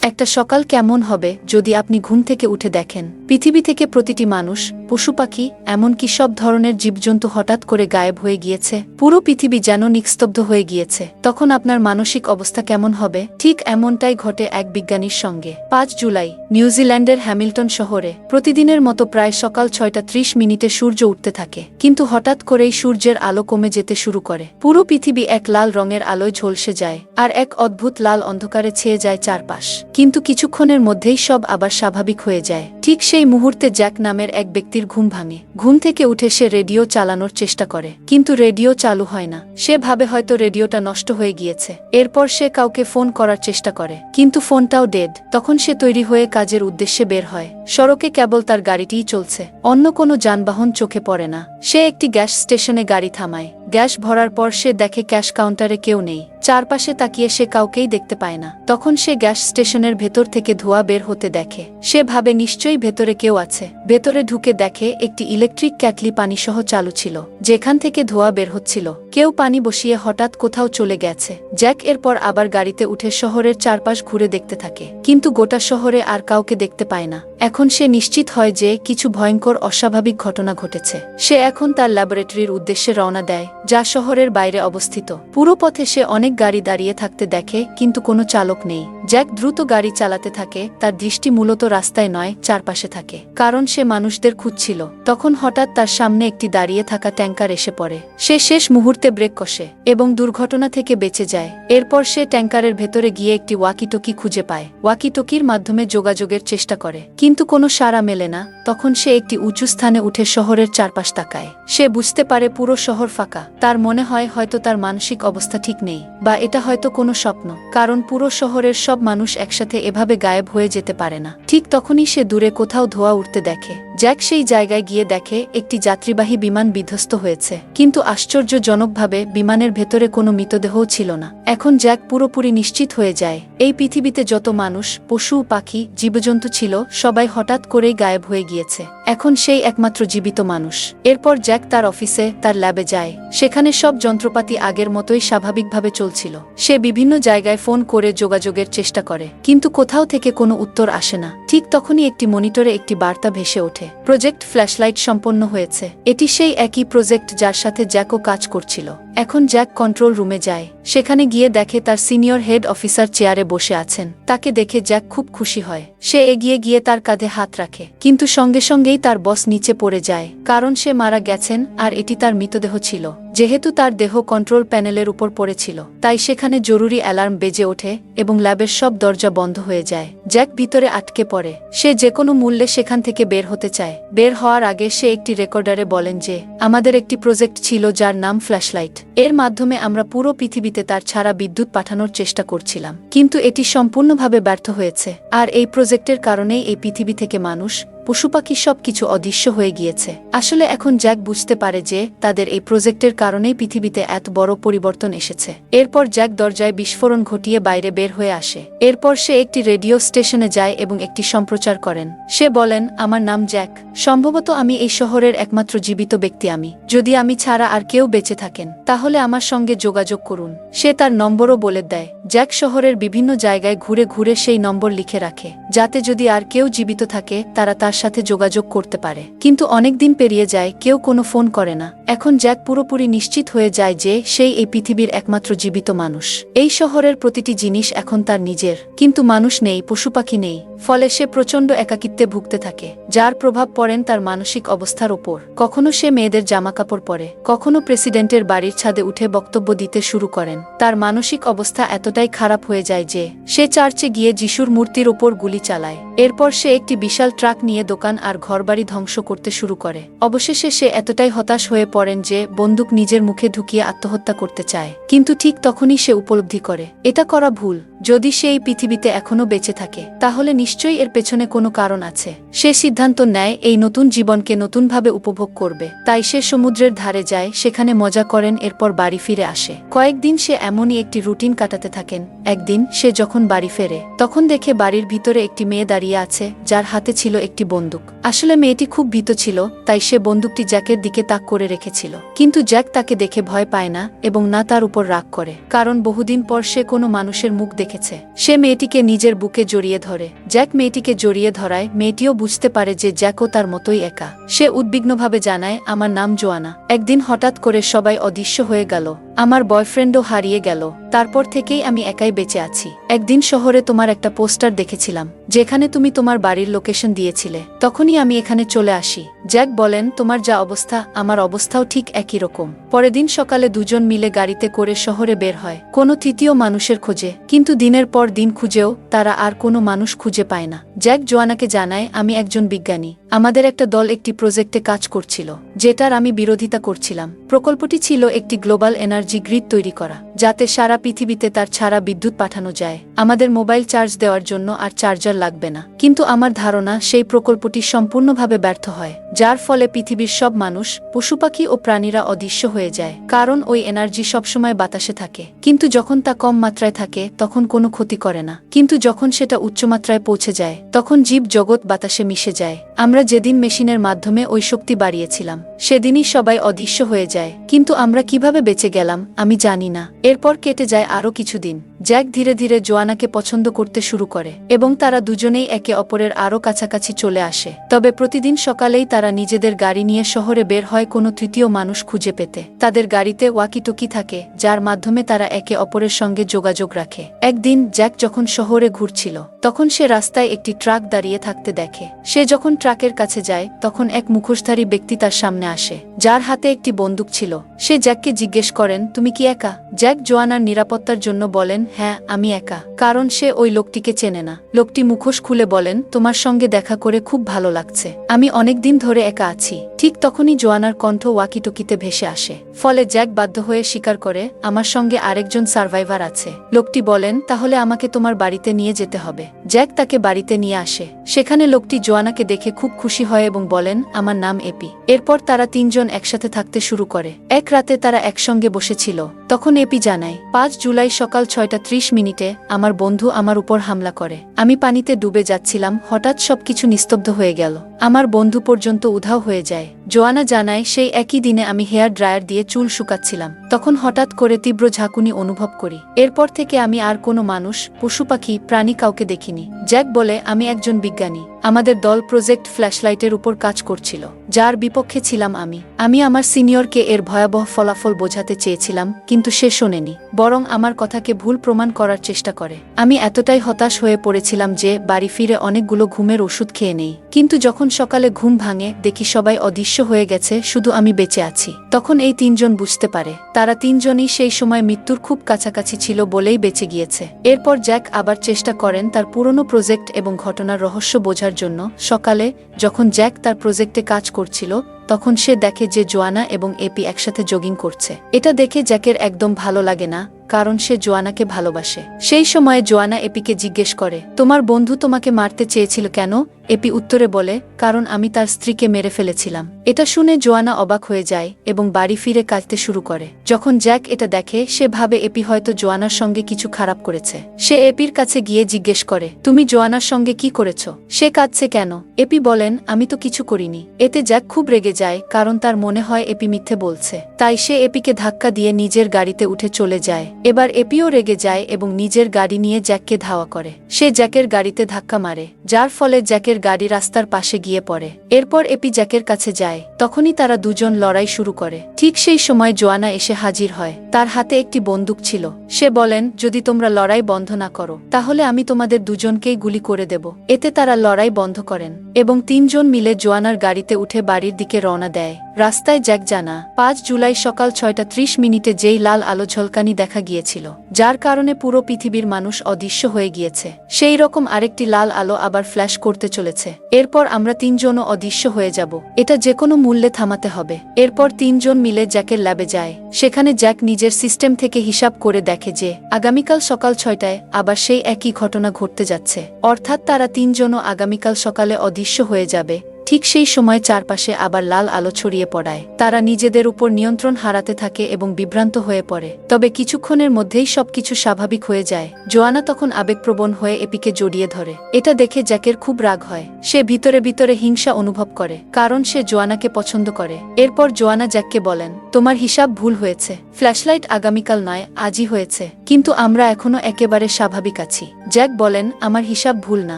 একটা সকাল কেমন হবে যদি আপনি ঘুম থেকে উঠে দেখেন পৃথিবী থেকে প্রতিটি মানুষ, পশু পাখি, এমনকি সব ধরনের জীবজন্তু হঠাৎ করে গায়েব হয়ে গিয়েছে। পুরো পৃথিবী যেন নিস্তব্ধ হয়ে গিয়েছে। তখন আপনার মানসিক অবস্থা কেমন হবে? ঠিক এমনটাই ঘটে এক বিজ্ঞানীর সঙ্গে। ৫ জুলাই নিউজিল্যান্ডের হ্যামিল্টন শহরে প্রতিদিনের মতো প্রায় সকাল ৬:৩০ সূর্য উঠতে থাকে, কিন্তু হঠাৎ করেই সূর্যের আলো কমে যেতে শুরু করে। পুরো পৃথিবী এক লাল রঙের আলোয় ঝলসে যায়, আর এক অদ্ভুত লাল অন্ধকারে ছেয়ে যায় চারপাশ। কিন্তু কিছুক্ষণের মধ্যেই সব আবার স্বাভাবিক হয়ে যায়। ঠিক সেই মুহূর্তে জ্যাক নামের এক ব্যক্তির ঘুম ভাঙে। ঘুম থেকে উঠে সে রেডিও চালানোর চেষ্টা করে, কিন্তু রেডিও চালু হয় না। সে ভাবে হয়তো রেডিওটা নষ্ট হয়ে গিয়েছে। এরপর সে কাউকে ফোন করার চেষ্টা করে, কিন্তু ফোনটাও ডেড। তখন সে তৈরি হয়ে কাজের উদ্দেশ্যে বের হয়। সড়কে কেবল তার গাড়িটিই চলছে, অন্য কোনো যানবাহন চোখে পড়ে না। সে একটি গ্যাস স্টেশনে গাড়ি থামায়। গ্যাস ভরার পর সে দেখে ক্যাশ কাউন্টারে কেউ নেই। চারপাশে তাকিয়ে সে কাউকেই দেখতে পায় না। তখন সে গ্যাস স্টেশনের ভেতর থেকে ধোঁয়া বের হতে দেখে। সে ভাবে নিশ্চয়ই ভেতরে কেউ আছে। ভেতরে ঢুকে দেখে একটি ইলেকট্রিক ক্যাটলি পানিসহ চালু ছিল, যেখান থেকে ধোঁয়া বের হচ্ছিল। কেউ পানি বসিয়ে হঠাৎ কোথাও চলে গেছে। জ্যাক এরপর আবার গাড়িতে উঠে শহরের চারপাশ ঘুরে দেখতে থাকে, কিন্তু গোটা শহরে আর কাউকে দেখতে পায় না। এখন সে নিশ্চিত হয় যে কিছু ভয়ঙ্কর অস্বাভাবিক ঘটনা ঘটেছে। সে এখন তার ল্যাবরেটরির উদ্দেশ্যে রওনা দেয়, যা শহরের বাইরে অবস্থিত। পুরো পথে সে অনেক গাড়ি দাঁড়িয়ে থাকতে দেখে, কিন্তু কোনো চালক নেই। জ্যাক দ্রুত গাড়ি চালাতে থাকে। তার দৃষ্টি মূলত রাস্তায় নয়, চারপাশে থাকে, কারণ সে মানুষদের খুঁজছিল। তখন হঠাৎ তার সামনে একটি দাঁড়িয়ে থাকা ট্যাঙ্কার এসে পড়ে। সে শেষ মুহূর্তে ব্রেক কষে এবং দুর্ঘটনা থেকে বেঁচে যায়। এরপর সে ট্যাঙ্কারের ভেতরে গিয়ে একটি ওয়াকিটকি খুঁজে পায়। ওয়াকিটকির মাধ্যমে যোগাযোগের চেষ্টা করে, কিন্তু কোনো সাড়া মেলে না। তখন সে একটি উঁচু স্থানে উঠে শহরের চারপাশ তাকায়। সে বুঝতে পারে পুরো শহর ফাঁকা। তার মনে হয় হয়তো তার মানসিক অবস্থা ঠিক নেই, বা এটা হয়তো কোনো স্বপ্ন, কারণ পুরো শহরের সব মানুষ একসাথে এভাবে গায়েব হয়ে যেতে পারে না। ঠিক তখনই সে দূরে কোথাও ধোঁয়া উঠতে দেখে। জ্যাক সেই জায়গায় গিয়ে দেখে একটি যাত্রীবাহী বিমান বিধ্বস্ত হয়েছে, কিন্তু আশ্চর্যজনকভাবে বিমানের ভেতরে কোনো মৃতদেহও ছিল না। এখন জ্যাক পুরোপুরি নিশ্চিত হয়ে যায় এই পৃথিবীতে যত মানুষ, পশু, পাখি, জীবজন্তু ছিল, সবাই হঠাৎ করেই গায়েব হয়ে গিয়েছে। এখন সেই একমাত্র জীবিত মানুষ। এরপর জ্যাক তার অফিসে, তার ল্যাবে যায়। সেখানে সব যন্ত্রপাতি আগের মতোই স্বাভাবিকভাবে চলছিল। সে বিভিন্ন জায়গায় ফোন করে যোগাযোগের চেষ্টা করে, কিন্তু কোথাও থেকে কোনো উত্তর আসে না। ঠিক তখনই একটি মনিটরে একটি বার্তা ভেসে ওঠে, প্রজেক্ট ফ্ল্যাশলাইট সম্পন্ন হয়েছে। এটি সেই একই প্রজেক্ট যার সাথে জ্যাকও কাজ করছিল। এখন জ্যাক কন্ট্রোল রুমে যায়। সেখানে গিয়ে দেখে তার সিনিয়র হেড অফিসার চেয়ারে বসে আছেন। তাকে দেখে জ্যাক খুব খুশি হয়। সে এগিয়ে গিয়ে তার কাঁধে হাত রাখে, কিন্তু সঙ্গে সঙ্গেই তার বস নিচে পড়ে যায়, কারণ সে মারা গেছেন আর এটি তার মৃতদেহ ছিল। যেহেতু তার দেহ কন্ট্রোল প্যানেলের উপর পড়েছিল, তাই সেখানে জরুরি অ্যালার্ম বেজে ওঠে এবং ল্যাবের সব দরজা বন্ধ হয়ে যায়। জ্যাক ভিতরে আটকে পড়ে। সে যে কোনো মূল্যে সেখান থেকে বের হতে চায়। বের হওয়ার আগে সে একটি রেকর্ডারে বলেন যে, আমাদের একটি প্রজেক্ট ছিল যার নাম ফ্ল্যাশলাইট। এর মাধ্যমে আমরা পুরো পৃথিবীতে তার ছাড়া বিদ্যুৎ পাঠানোর চেষ্টা করছিলাম, কিন্তু এটি সম্পূর্ণভাবে ব্যর্থ হয়েছে। আর এই প্রজেক্টের কারণেই এই পৃথিবী থেকে মানুষ, পশুপাখি সবকিছু অদৃশ্য হয়ে গিয়েছে। আসলে এখন জ্যাক বুঝতে পারে যে তাদের এই প্রজেক্টের কারণেই পৃথিবীতে এত বড় পরিবর্তন এসেছে। এরপর জ্যাক দরজায় বিস্ফোরণ ঘটিয়ে বাইরে বের হয়ে আসে। এরপর সে একটি রেডিও স্টেশনে যায় এবং একটি সম্প্রচার করেন। সে বলেন, আমার নাম জ্যাক। সম্ভবত আমি এই শহরের একমাত্র জীবিত ব্যক্তি। যদি আমি ছাড়া আর কেউ বেঁচে থাকেন, তাহলে আমার সঙ্গে যোগাযোগ করুন। সে তার নম্বরও বলে দেয়। জ্যাক শহরের বিভিন্ন জায়গায় ঘুরে ঘুরে সেই নম্বর লিখে রাখে, যাতে যদি আর কেউ জীবিত থাকে তারা তার সাথে যোগাযোগ করতে পারে। কিন্তু অনেক দিন পেরিয়ে যায়, কেউ কোনো ফোন করে না। এখন জ্যাক পুরোপুরি নিশ্চিত হয়ে যায় যে সেই এই পৃথিবীর একমাত্র জীবিত মানুষ। এই শহরের প্রতিটি জিনিস এখন তার নিজের, কিন্তু মানুষ নেই, পশুপাখি নেই। ফলে সে প্রচণ্ড একাকিত্বে ভুগতে থাকে, যার প্রভাব পড়েন তার মানসিক অবস্থার ওপর। কখনো সে মেয়েদের জামাকাপড় পরে, কখনো প্রেসিডেন্টের বাড়ির ছাদে উঠে বক্তব্য দিতে শুরু করেন। তার মানসিক অবস্থা এতটাই খারাপ হয়ে যায় যে সে চার্চে গিয়ে যিশুর মূর্তির ওপর গুলি চালায়। এরপর সে একটি বিশাল ট্রাক নিয়ে দোকান আর ঘরবাড়ি ধ্বংস করতে শুরু করে। অবশেষে সে এতটাই হতাশ হয়ে পড়েন যে বন্দুক নিজের মুখে ঢুকিয়ে আত্মহত্যা করতে চায়। কিন্তু ঠিক তখনই সে উপলব্ধি করে এটা করা ভুল। যদি সে এই পৃথিবীতে এখনো বেঁচে থাকে, তাহলে নিশ্চয়ই এর পেছনে কোনো কারণ আছে। সে সিদ্ধান্ত নেয় এই নতুন জীবনকে নতুনভাবে উপভোগ করবে। তাই সে সমুদ্রের ধারে যায়, সেখানে মজা করেন, এরপর বাড়ি ফিরে আসে। কয়েকদিন সে এমনই একটি রুটিন কাটাতে থাকেন। একদিন সে যখন বাড়ি ফেরে, তখন দেখে বাড়ির ভিতরে একটি মেয়ে দাঁড়িয়ে আছে, যার হাতে ছিল একটি বন্দুক। আসলে মেয়েটি খুব ভীত ছিল, তাই সে বন্দুকটি জ্যাকের দিকে তাক করে রেখেছিল। কিন্তু জ্যাক তাকে দেখে ভয় পায় না এবং না তার উপর রাগ করে, কারণ বহুদিন পর সে কোনো মানুষের মুখ দেখে রেখেছে। সে মেয়েটিকে নিজের বুকে জড়িয়ে ধরে। জ্যাক মেয়েটিকে জড়িয়ে ধরায় মেয়েটিও বুঝতে পারে যে জ্যাকও তার মতোই একা। সে উদ্বিগ্নভাবে জানায়, আমার নাম জোয়ানা। একদিন হঠাৎ করে সবাই অদৃশ্য হয়ে গেল। আমার বয়ফ্রেন্ডও হারিয়ে গেল। তারপর থেকেই আমি একাই বেঁচে আছি। একদিন শহরে তোমার একটা পোস্টার দেখেছিলাম, যেখানে তুমি তোমার বাড়ির লোকেশন দিয়েছিলে। তখনই আমি এখানে চলে আসি। জ্যাক বলেন, তোমার যা অবস্থা আমার অবস্থাও ঠিক একই রকম। পরের দিন সকালে দুজন মিলে গাড়িতে করে শহরে বের হয় কোনো তৃতীয় মানুষের খোঁজে। কিন্তু দিনের পর দিন খুঁজেও তারা আর কোনো মানুষ খুঁজে পায় না। জ্যাক জোয়ানাকে জানায়, আমি একজন বিজ্ঞানী। আমাদের একটা দল একটি প্রজেক্টে কাজ করছিল, যেটার আমি বিরোধিতা করছিলাম। প্রকল্পটি ছিল একটি গ্লোবাল এনার্জি গ্রিড তৈরি করা, যাতে সারা পৃথিবীতে তার ছাড়া বিদ্যুৎ পাঠানো যায়। আমাদের মোবাইল চার্জ দেওয়ার জন্য আর চার্জার লাগবে না। কিন্তু আমার ধারণা সেই প্রকল্পটি সম্পূর্ণভাবে ব্যর্থ হয়, যার ফলে পৃথিবীর সব মানুষ, পশুপাখি ও প্রাণীরা অদৃশ্য হয়ে যায়। কারণ ওই এনার্জি সবসময় বাতাসে থাকে, কিন্তু যখন তা কম মাত্রায় থাকে তখন কোনো ক্ষতি করে না। কিন্তু যখন সেটা উচ্চমাত্রায় পৌঁছে যায় তখন জীব জগৎ বাতাসে মিশে যায়। আমরা যেদিন মেশিনের মাধ্যমে ওই শক্তি বাড়িয়েছিলাম সেদিনই সবাই অদৃশ্য হয়ে যায়। কিন্তু আমরা কিভাবে বেঁচে গেলাম আমি জানি না। এরপর কেটে যায় আরও কিছুদিন। জ্যাক ধীরে ধীরে জোয়ানাকে পছন্দ করতে শুরু করে এবং তারা দুজনেই একে অপরের আরও কাছাকাছি চলে আসে। তবে প্রতিদিন সকালেই তারা নিজেদের গাড়ি নিয়ে শহরে বের হয় কোনো তৃতীয় মানুষ খুঁজে পেতে। তাদের গাড়িতে ওয়াকিটকি থাকে, যার মাধ্যমে তারা একে অপরের সঙ্গে যোগাযোগ রাখে। একদিন জ্যাক যখন শহরে ঘুরছিল তখন সে রাস্তায় একটি ট্রাক দাঁড়িয়ে থাকতে দেখে। সে যখন ট্রাকের কাছে যায় তখন এক মুখোশধারী ব্যক্তি তার সামনে আসে, যার হাতে একটি বন্দুক ছিল। সে জ্যাককে জিজ্ঞেস করেন, তুমি কি একা? জ্যাক জোয়ানার নিরাপত্তার জন্য বলেন, হ্যাঁ আমি একা। কারণ সে ওই লোকটিকে চেনে না। লোকটি মুখোশ খুলে বলেন, তোমার সঙ্গে দেখা করে খুব ভালো লাগছে। আমি অনেকদিন ধরে একা আছি। ঠিক তখনই জোয়ানার কণ্ঠ ওয়াকিটকিতে ভেসে আসে। ফলে জ্যাক বাধ্য হয়ে স্বীকার করে, আমার সঙ্গে আরেকজন সার্ভাইভার আছে। লোকটি বলেন, তাহলে আমাকে তোমার বাড়িতে নিয়ে যেতে হবে। জ্যাক তাকে বাড়িতে নিয়ে আসে। সেখানে লোকটি জোয়ানাকে দেখে খুব খুশি হয় এবং বলেন, আমার নাম এপি। এরপর তারা তিনজন একসাথে থাকতে শুরু করে। এক রাতে তারা একসঙ্গে বসেছিল। তখন এপি জানায়, 5 জুলাই সকাল 6:30 আমার বন্ধু আমার উপর হামলা করে। আমি পানিতে ডুবে যাচ্ছিলাম, হঠাৎ সবকিছু নিস্তব্ধ হয়ে গেল। আমার বন্ধু পর্যন্ত উধাও হয়ে যায়। জোয়ানা জানায়, সেই একই দিনে আমি হেয়ার ড্রায়ার দিয়ে চুল শুকাচ্ছিলাম। তখন হঠাৎ করে তীব্র ঝাঁকুনি অনুভব করি। এরপর থেকে আমি আর কোনো মানুষ, পশুপাখি, প্রাণী কাউকে দেখিনি। জ্যাক বলে, আমি একজন বিজ্ঞানী। আমাদের দল প্রজেক্ট ফ্ল্যাশলাইটের উপর কাজ করছিল, যার বিপক্ষে ছিলাম আমি। আমি আমার সিনিয়রকে এর ভয়াবহ ফলাফল বোঝাতে চেয়েছিলাম, কিন্তু সে শোনেনি, বরং আমার কথাকে ভুল প্রমাণ করার চেষ্টা করে। আমি এতটাই হতাশ হয়ে পড়েছিলাম যে বাড়ি ফিরে অনেকগুলো ঘুমের ওষুধ খেয়ে নেই। কিন্তু যখন সকালে ঘুম ভাঙে দেখি সবাই অদৃশ্য হয়ে গেছে, শুধু আমি বেঁচে আছি। তখন এই তিনজন বুঝতে পারে তারা তিনজনই সেই সময় মৃত্যুর খুব কাছাকাছি ছিল বলেই বেঁচে গিয়েছে। এরপর জ্যাক আবার চেষ্টা করেন তার পুরনো প্রজেক্ট এবং ঘটনার রহস্য বোঝার জন্য। সকালে যখন জ্যাক তার প্রজেক্টে কাজ করছিল তখন সে দেখে যে জোয়ানা এবং এপি একসাথে জগিং করছে। এটা দেখে জ্যাকের একদম ভালো লাগে না, কারণ সে জোয়ানাকে ভালোবাসে। সেই সময়ে জোয়ানা এপিকে জিজ্ঞেস করে, তোমার বন্ধু তোমাকে মারতে চেয়েছিল কেন? এপি উত্তরে বলে, কারণ আমি তার স্ত্রীকে মেরে ফেলেছিলাম। এটা শুনে জোয়ানা অবাক হয়ে যায় এবং বাড়ি ফিরে কাঁদতে শুরু করে। যখন জ্যাক এটা দেখে সে ভাবে এপি হয়তো জোয়ানার সঙ্গে কিছু খারাপ করেছে। সে এপির কাছে গিয়ে জিজ্ঞেস করে, তুমি জোয়ানার সঙ্গে কি করেছ? সে কাঁদছে কেন? এপি বলেন, আমি তো কিছু করিনি। এতে জ্যাক খুব রেগে যায়, কারণ তার মনে হয় এপি মিথ্যে বলছে। তাই সে এপিকে ধাক্কা দিয়ে নিজের গাড়িতে উঠে চলে যায়। এবার এপিও রেগে যায় এবং নিজের গাড়ি নিয়ে জ্যাককে ধাওয়া করে। সে জ্যাকের গাড়িতে ধাক্কা মারে, যার ফলে জ্যাকের গাড়ি রাস্তার পাশে গিয়ে পড়ে। এরপর এপি জ্যাকের কাছে যায়। তখনই তারা দুজন লড়াই শুরু করে। ঠিক সেই সময় জোয়ানা এসে হাজির হয়। তার হাতে একটি বন্দুক ছিল। সে বলেন, যদি তোমরা লড়াই বন্ধ না করো তাহলে আমি তোমাদের দুজনকেই গুলি করে দেব। এতে তারা লড়াই বন্ধ করেন এবং তিনজন মিলে জোয়ানার গাড়িতে উঠে বাড়ির দিকে রওনা দেয়। রাস্তায় জ্যাক জানা 5 জুলাই সকাল 6:30 যেই লাল আলো ঝলকানি দেখা গিয়েছিল, যার কারণে পুরো পৃথিবীর মানুষ অদৃশ্য হয়ে গিয়েছে, সেই রকম আরেকটি লাল আলো আবার ফ্ল্যাশ করতে চলেছে। এরপর আমরা তিনজনও অদৃশ্য হয়ে যাব। এটা যে কোনো মূল্যে থামাতে হবে। এরপর তিনজন মিলে জ্যাকের ল্যাবে যায়। সেখানে জ্যাক নিজের সিস্টেম থেকে হিসাব করে দেখে যে আগামীকাল সকাল 6টায় আবার সেই একই ঘটনা ঘটতে যাচ্ছে। অর্থাৎ তারা তিনজনও আগামীকাল সকালে অদৃশ্য হয়ে যাবে, ঠিক সেই সময় চারপাশে আবার লাল আলো ছড়িয়ে পড়ায়। তারা নিজেদের উপর নিয়ন্ত্রণ হারাতে থাকে এবং বিভ্রান্ত হয়ে পড়ে। তবে কিছুক্ষণের মধ্যেই সবকিছু স্বাভাবিক হয়ে যায়। জোয়ানা তখন আবেগপ্রবণ হয়ে এপিকে জড়িয়ে ধরে। এটা দেখে জ্যাকের খুব রাগ হয়। সে ভিতরে ভিতরে হিংসা অনুভব করে, কারণ সে জোয়ানাকে পছন্দ করে। এরপর জোয়ানা জ্যাককে বলেন, তোমার হিসাব ভুল হয়েছে। ফ্ল্যাশলাইট আগামীকাল নয়, আজই হয়েছে, কিন্তু আমরা এখনো একেবারে স্বাভাবিক আছি। জ্যাক বলেন, আমার হিসাব ভুল না,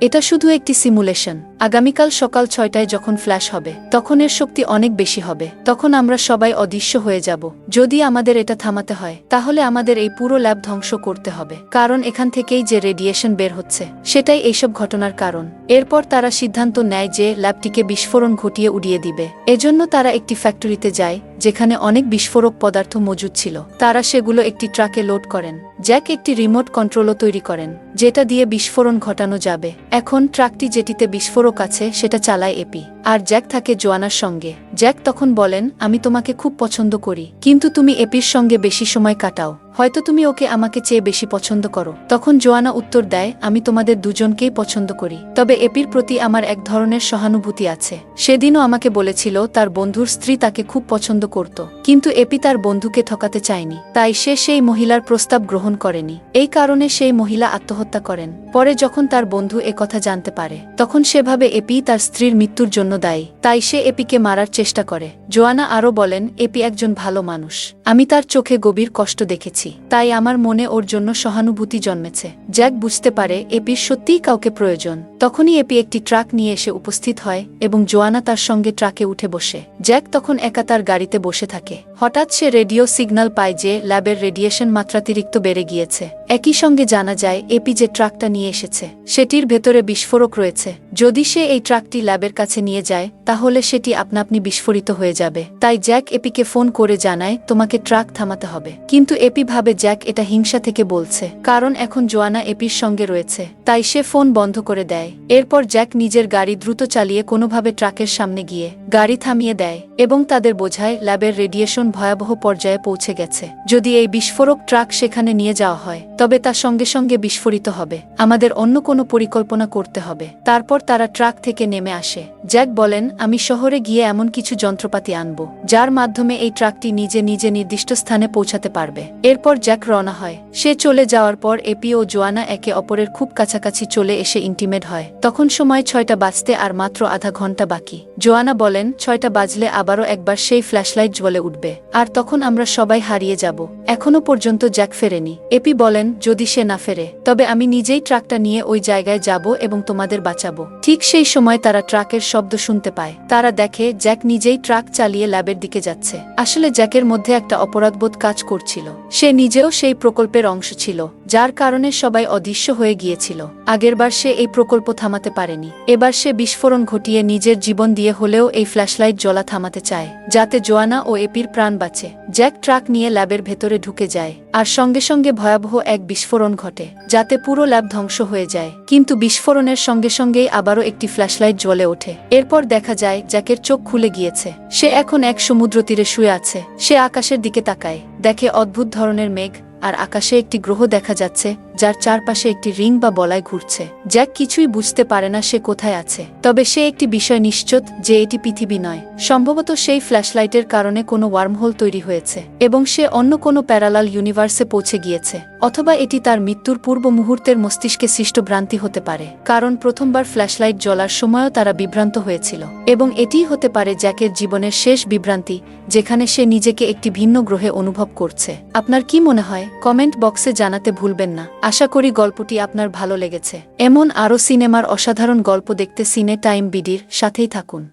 এটা শুধু একটি সিমুলেশন। আগামীকাল সকাল 6টায় যখন ফ্ল্যাশ হবে তখন এর শক্তি অনেক বেশি হবে। তখন আমরা সবাই অদৃশ্য হয়ে যাব। যদি আমাদের এটা থামাতে হয় তাহলে আমাদের এই পুরো ল্যাব ধ্বংস করতে হবে, কারণ এখান থেকেই যে রেডিয়েশন বের হচ্ছে সেটাই এইসব ঘটনার কারণ। এরপর তারা সিদ্ধান্ত নেয় যে ল্যাবটিকে বিস্ফোরণ ঘটিয়ে উড়িয়ে দিবে। এজন্য তারা একটি ফ্যাক্টরিতে যায় যেখানে অনেক বিস্ফোরক পদার্থ মজুদ ছিল। তারা সেগুলো একটি ট্রাকে লোড করেন। জ্যাক একটি রিমোট কন্ট্রোলও তৈরি করেন যেটা দিয়ে বিস্ফোরণ ঘটানো যাবে। এখন ট্রাকটি যেটিতে বিস্ফোরক আছে সেটা চালায় এপি, আর জ্যাক থাকে জোয়ানার সঙ্গে। জ্যাক তখন বলেন, আমি তোমাকে খুব পছন্দ করি, কিন্তু তুমি এপির সঙ্গে বেশি সময় কাটাও। হয়তো তুমি ওকে আমাকে চেয়ে বেশি পছন্দ করো। তখন জোয়ানা উত্তর দেয়, আমি তোমাদের দুজনকেই পছন্দ করি, তবে এপির প্রতি আমার এক ধরনের সহানুভূতি আছে। সেদিনও আমাকে বলেছিল তার বন্ধুর স্ত্রী তাকে খুব পছন্দ করত, কিন্তু এপি তার বন্ধুকে ঠকাতে চায়নি, তাই সে সেই মহিলার প্রস্তাব গ্রহণ করেনি। এই কারণে সেই মহিলা আত্মহত্যা করেন। পরে যখন তার বন্ধু কথা জানতে পারে তখন সেভাবে এপি তার স্ত্রীর মৃত্যুর জন্য দায়ী, তাই সে এপিকে মারার চেষ্টা করে। জোয়ানা আরও বলেন, এপি একজন ভালো মানুষ, আমি তার চোখে গভীর কষ্ট দেখেছি, তাই আমার মনে ওর জন্য সহানুভূতি জন্মেছে। জ্যাক বুঝতে পারে এপির সত্যিই কাউকে প্রয়োজন। তখনই এপি একটি ট্রাক নিয়ে এসে উপস্থিত হয় এবং জোয়ানা তার সঙ্গে ট্রাকে উঠে বসে। জ্যাক তখন একা তার গাড়িতে বসে থাকে। হঠাৎ সে রেডিও সিগন্যাল পায় যে ল্যাবের রেডিয়েশন মাত্রাতিরিক্ত বেড়ে গিয়েছে। একই সঙ্গে জানা যায় এপি যে ট্রাকটা নিয়ে এসেছে সেটির ভেতরে বিস্ফোরক রয়েছে। যদি সে এই ট্রাকটি ল্যাবের কাছে নিয়ে যায় তাহলে সেটি আপনা আপনি বিস্ফোরিত হয়ে যাবে। তাই জ্যাক এপিকে ফোন করে জানায়, তোমাকে ট্রাক থামাতে হবে। কিন্তু এপি ভাবে জ্যাক এটা হিংসা থেকে বলছে, কারণ এখন জোয়ানা এপির সঙ্গে রয়েছে, তাই সে ফোন বন্ধ করে দেয়। এরপর জ্যাক নিজের গাড়ি দ্রুত চালিয়ে কোনোভাবে ট্রাকের সামনে গিয়ে গাড়ি থামিয়ে দেয় এবং তাদের বোঝায় ল্যাবের রেডিয়েশন ভয়াবহ পর্যায়ে পৌঁছে গেছে। যদি এই বিস্ফোরক ট্রাক সেখানে নিয়ে যাওয়া হয় তবে তা সঙ্গে সঙ্গে বিস্ফোরিত হবে। আমাদের অন্য কোনো পরিকল্পনা করতে হবে। তারপর তারা ট্রাক থেকে নেমে আসে। জ্যাক বলেন, আমি শহরে গিয়ে এমন কিছু যন্ত্রপাতি আনব যার মাধ্যমে এই ট্রাকটি নিজে নিজে নির্দিষ্ট স্থানে পৌঁছাতে পারবে। এরপর জ্যাক রওনা হয়। সে চলে যাওয়ার পর এপি ও জোয়ানা একে অপরের খুব কাছাকাছি চলে এসে ইন্টিমেট হয়। তখন সময় 6টা বাজতে আর মাত্র আধা ঘন্টা বাকি। জোয়ানা বলেন, 6টা বাজলে আবারও একবার সেই ফ্ল্যাশলাইট জ্বলে উঠবে, আর তখন আমরা সবাই হারিয়ে যাব। এখনো পর্যন্ত জ্যাক ফেরেনি। এপি বলেন, যদি সে না ফেরে তবে আমি নিজেই ট্রাকটা নিয়ে ওই জায়গায় যাব এবং তোমাদের বাঁচাবো। ঠিক সেই সময় তারা ট্রাকের শব্দ শুনতে পায়। তারা দেখে জ্যাক নিজেই ট্রাক চালিয়ে ল্যাবের দিকে যাচ্ছে। আসলে জ্যাকের মধ্যে একটা অপরাধবোধ কাজ করছিল। সে নিজেও সেই প্রকল্পের অংশ ছিল, যার কারণে সবাই অদৃশ্য হয়ে গিয়েছিল। আগেরবার সে এই প্রকল্প থামাতে পারেনি। এবার সে বিস্ফোরণ ঘটিয়ে নিজের জীবন দিয়ে হলেও এই ফ্ল্যাশলাইট জ্বলা থামাতে চায়, যাতে জোয়ানা ও এপির প্রাণ বাঁচে। জ্যাক ট্রাক নিয়ে ল্যাবের ভেতরে ঢুকে যায়, আর সঙ্গে সঙ্গে ভয়াবহ এক বিস্ফোরণ ঘটে, যাতে পুরো ল্যাব ধ্বংস হয়ে যায়। কিন্তু বিস্ফোরণের সঙ্গে সঙ্গেই আবারও একটি ফ্ল্যাশলাইট জ্বলে ওঠে। এরপর দেখা যায় জ্যাকের চোখ খুলে গিয়েছে। সে এখন এক সমুদ্র তীরে শুয়ে আছে। সে আকাশের দিকে তাকায়, দেখে অদ্ভুত ধরনের মেঘ, আর আকাশে একটি গ্রহ দেখা যাচ্ছে যার চারপাশে একটি রিং বা বলয় ঘুরছে। জ্যাক কিছুই বুঝতে পারে না সে কোথায় আছে, তবে সে একটি বিষয় নিশ্চিত যে এটি পৃথিবী নয়। সম্ভবত সেই ফ্ল্যাশলাইটের কারণে কোনো ওয়ার্মহোল তৈরি হয়েছে এবং সে অন্য কোনো প্যারালাল ইউনিভার্সে পৌঁছে গিয়েছে, অথবা এটি তার মৃত্যুর পূর্ব মুহূর্তের মস্তিষ্কে সৃষ্ট ভ্রান্তি হতে পারে, কারণ প্রথমবার ফ্ল্যাশলাইট জ্বলার সময়ও তারা বিভ্রান্ত হয়েছিল। এবং এটিই হতে পারে জ্যাকের জীবনের শেষ বিভ্রান্তি, যেখানে সে নিজেকে একটি ভিন্ন গ্রহে অনুভব করছে। আপনার কি মনে হয় কমেন্ট বক্সে জানাতে ভুলবেন না। আশা করি গল্পটি আপনার ভালো লেগেছে। এমন আরও সিনেমার অসাধারণ গল্প দেখতে সিনে টাইম বিডির সাথেই থাকুন।